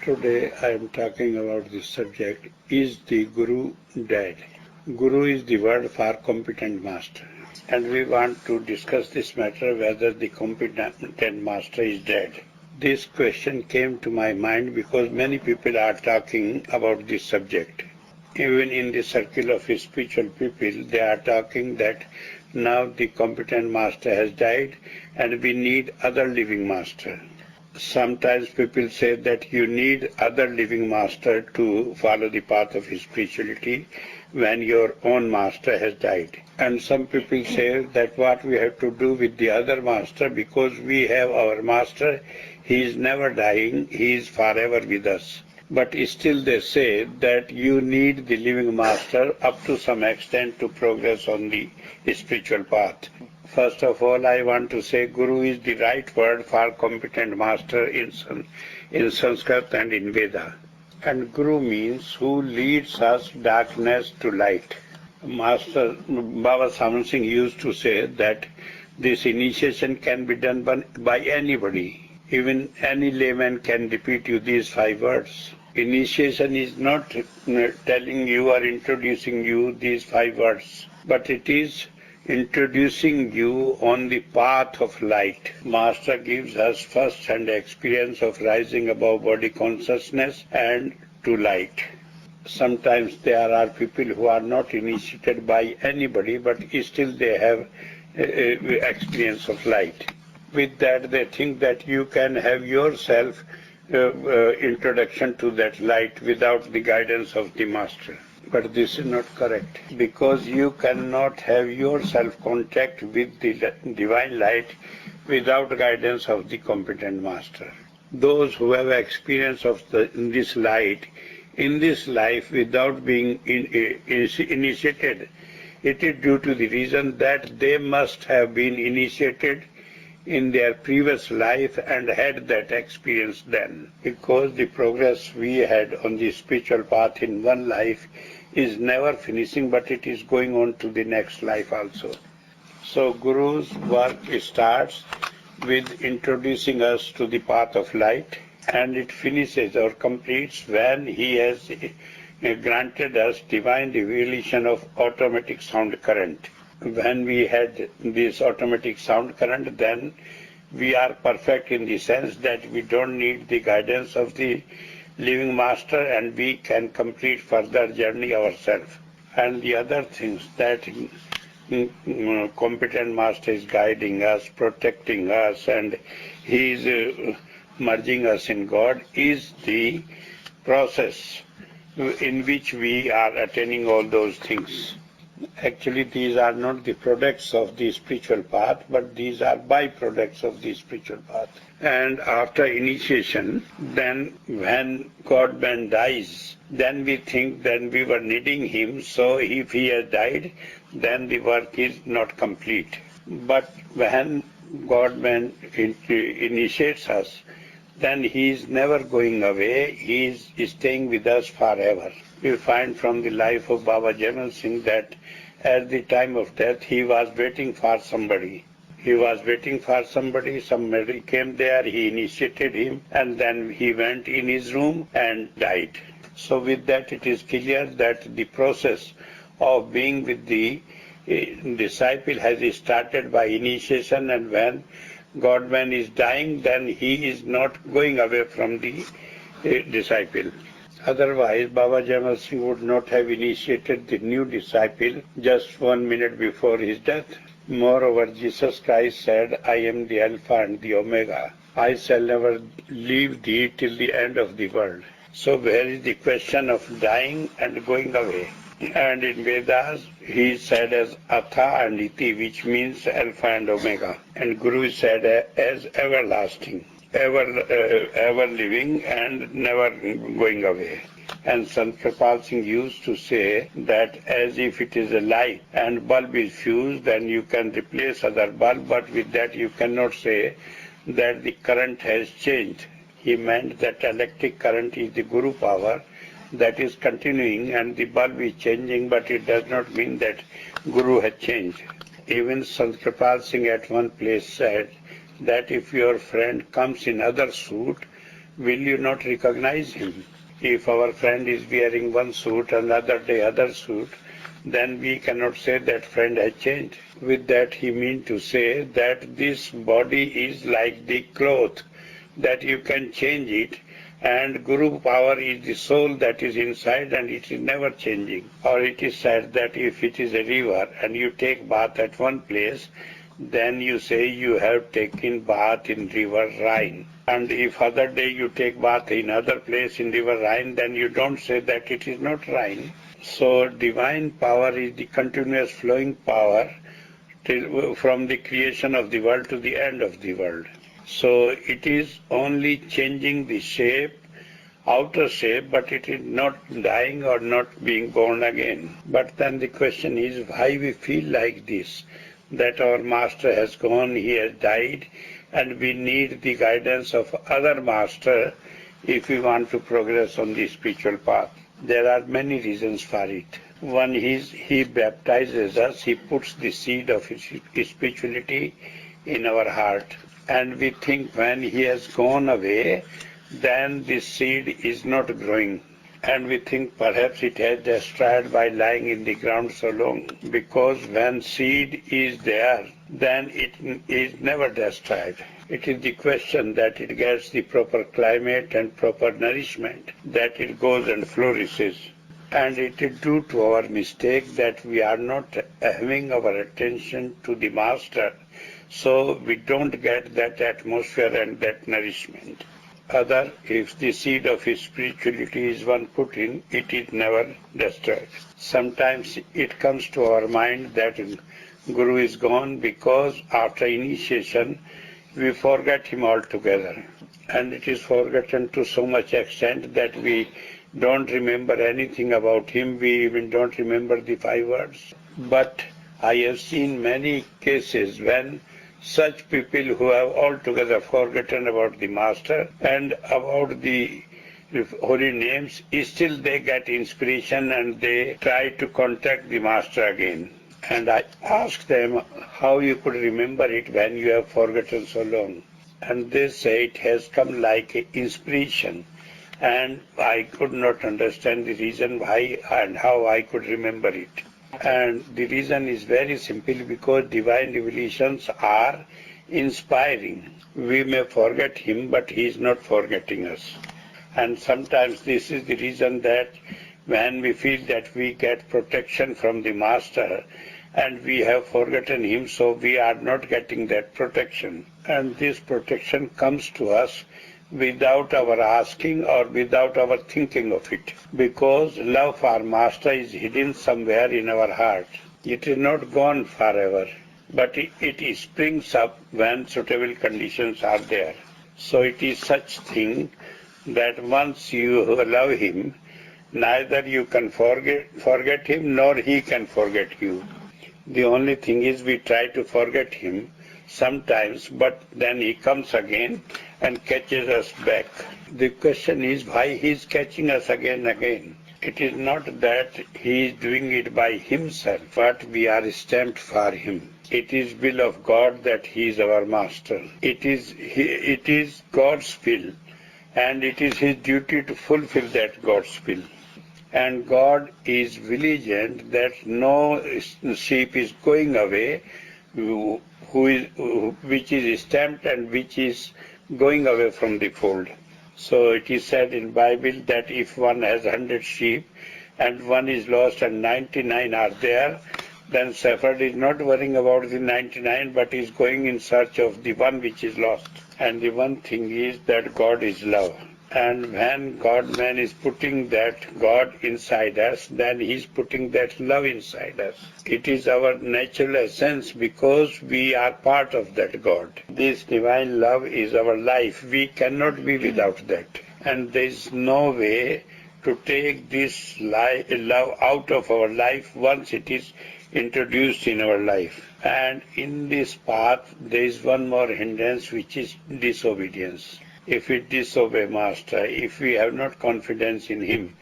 Today I am talking about the subject, is the Guru dead? Guru is the word for competent master. And we want to discuss this matter, whether the competent master is dead. This question came to my mind because many people are talking about this subject. Even in the circle of spiritual people, they are talking that now the competent master has died and we need other living master. Sometimes people say that you need other living master to follow the path of spirituality when your own master has died. And some people say that what we have to do with the other master, because we have our master, he is never dying, he is forever with us. But still they say that you need the living master up to some extent to progress on the spiritual path. First of all, I want to say Guru is the right word for competent master in Sanskrit and in Veda. And Guru means who leads us darkness to light. Master Baba Saman Singh used to say that this initiation can be done by anybody. Even any layman can repeat you these 5 words. Initiation is not telling you or introducing you these 5 words, but it is introducing you on the path of light. Master gives us first-hand experience of rising above body consciousness and to light. Sometimes there are people who are not initiated by anybody, but still they have experience of light. With that, they think that you can have yourself introduction to that light without the guidance of the master. But this is not correct, because you cannot have yourself contact with the divine light without guidance of the competent master. Those who have experience of this light in this life without being initiated, it is due to the reason that they must have been initiated in their previous life and had that experience then. Because the progress we had on the spiritual path in one life is never finishing, but it is going on to the next life also. So Guru's work starts with introducing us to the path of light, and it finishes or completes when he has granted us divine revelation of automatic sound current. When we had this automatic sound current, then we are perfect in the sense that we don't need the guidance of the living master and we can complete further journey ourselves. And the other things that competent master is guiding us, protecting us, and he is merging us in God is the process in which we are attaining all those things. Actually, these are not the products of the spiritual path, but these are byproducts of the spiritual path. And after initiation, then when God-man dies, then we think that we were needing him, so if he has died, then the work is not complete. But when God-man initiates us, then he is never going away, he is staying with us forever. We find from the life of Baba Jamal Singh that at the time of death he was waiting for somebody. He was waiting for somebody, somebody came there, he initiated him, and then he went in his room and died. So with that it is clear that the process of being with the disciple has started by initiation, and when God-man is dying, then he is not going away from the disciple. Otherwise, Baba Jamal Singh would not have initiated the new disciple just 1 minute before his death. Moreover, Jesus Christ said, I am the Alpha and the Omega. I shall never leave thee till the end of the world. So where is the question of dying and going away? And in Vedas, he is said as Atha and Iti, which means Alpha and Omega. And Guru is said as everlasting. Ever living and never going away. And Sant Kripal Singh used to say that as if it is a light and bulb is fused, then you can replace other bulb, but with that you cannot say that the current has changed. He meant that electric current is the Guru power that is continuing and the bulb is changing, but it does not mean that Guru has changed. Even Sant Kripal Singh at one place said that if your friend comes in other suit, will you not recognize him? If our friend is wearing one suit and other day other suit, then we cannot say that friend has changed. With that he means to say that this body is like the cloth, that you can change it, and Guru power is the soul that is inside and it is never changing. Or it is said that if it is a river and you take bath at one place, then you say you have taken bath in river Rhine. And if other day you take bath in other place in river Rhine, then you don't say that it is not Rhine. So divine power is the continuous flowing power from the creation of the world to the end of the world. So it is only changing the shape, outer shape, but it is not dying or not being born again. But then the question is why we feel like this, that our master has gone, he has died, and we need the guidance of other master if we want to progress on the spiritual path. There are many reasons for it. One is he baptizes us, he puts the seed of his spirituality in our heart. And we think when he has gone away, then this seed is not growing. And we think perhaps it has destroyed by lying in the ground so long. Because when seed is there, then it is never destroyed. It is the question that it gets the proper climate and proper nourishment, that it goes and flourishes. And it is due to our mistake that we are not having our attention to the master, so we don't get that atmosphere and that nourishment. Other, if the seed of his spirituality is one put in, it is never destroyed. Sometimes it comes to our mind that Guru is gone because after initiation we forget him altogether. And it is forgotten to so much extent that we don't remember anything about him, we even don't remember the 5 words. But I have seen many cases when such people who have altogether forgotten about the master and about the holy names, still they get inspiration and they try to contact the master again. And I ask them how you could remember it when you have forgotten so long. And they say it has come like an inspiration. And I could not understand the reason why and how I could remember it. And the reason is very simple, because divine revelations are inspiring. We may forget him, but he is not forgetting us. And sometimes this is the reason that when we feel that we get protection from the master and we have forgotten him, so we are not getting that protection. And this protection comes to us without our asking or without our thinking of it, because love for master is hidden somewhere in our heart. It is not gone forever, but it springs up when suitable conditions are there. So it is such thing that once you love him, neither you can forget him nor he can forget you. The only thing is we try to forget him sometimes, but then he comes again and catches us back. The question is why he is catching us again and again. It is not that he is doing it by himself, but we are stamped for him. It is will of God that he is our master. It is God's will, and it is his duty to fulfill that God's will. And God is vigilant that no sheep is going away which is stamped and which is going away from the fold. So it is said in Bible that if one has 100 sheep and one is lost and 99 are there, then shepherd is not worrying about the 99 but is going in search of the one which is lost. And the one thing is that God is love. And when God-man is putting that God inside us, then he is putting that love inside us. It is our natural essence because we are part of that God. This divine love is our life. We cannot be without that. And there is no way to take this love out of our life once it is introduced in our life. And in this path, there is one more hindrance, which is disobedience. If we disobey Master, if we have not confidence in him,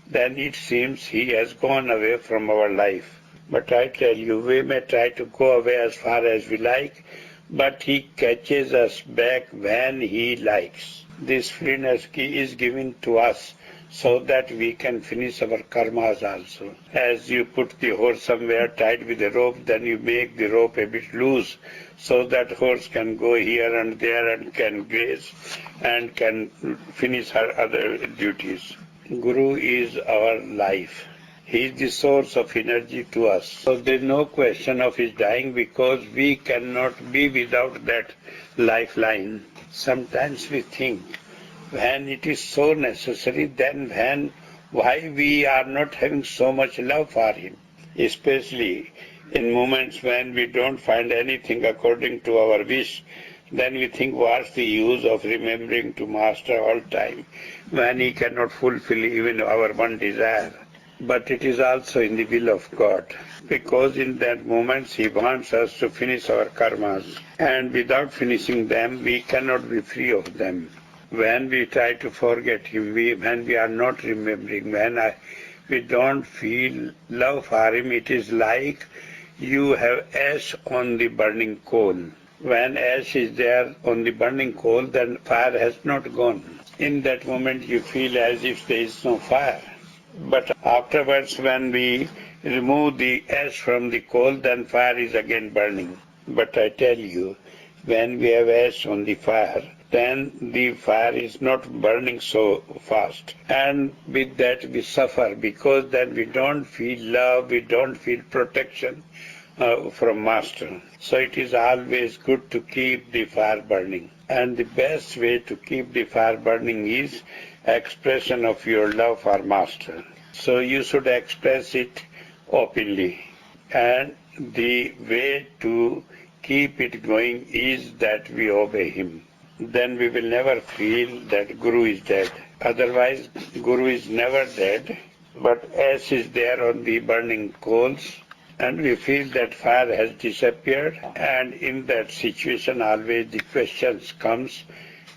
then it seems he has gone away from our life. But I tell you, we may try to go away as far as we like, but he catches us back when he likes. This free energy is given to us so that we can finish our karmas also. As you put the horse somewhere tied with a rope, then you make the rope a bit loose so that horse can go here and there and can graze and can finish her other duties. Guru is our life. He is the source of energy to us. So there is no question of his dying because we cannot be without that lifeline. Sometimes we think, when it is so necessary, then why we are not having so much love for him, especially in moments when we don't find anything according to our wish. Then we think, what's the use of remembering to Master all time when he cannot fulfill even our one desire? But it is also in the will of God, because in that moment he wants us to finish our karmas, and without finishing them we cannot be free of them. When we try to forget him, when we are not remembering, we don't feel love for him, it is like you have ash on the burning coal. When ash is there on the burning coal, then fire has not gone. In that moment you feel as if there is no fire. But afterwards, when we remove the ash from the coal, then fire is again burning. But I tell you, when we have ash on the fire, then the fire is not burning so fast. And with that we suffer, because then we don't feel love, we don't feel protection from Master. So it is always good to keep the fire burning. And the best way to keep the fire burning is expression of your love for Master. So you should express it openly. And the way to keep it going is that we obey him. Then we will never feel that Guru is dead. Otherwise, Guru is never dead, but ash is there on the burning coals, and we feel that fire has disappeared, and in that situation always the questions comes,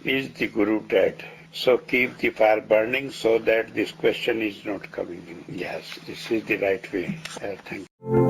is the Guru dead? So keep the fire burning so that this question is not coming in. Yes, this is the right way. Thank you.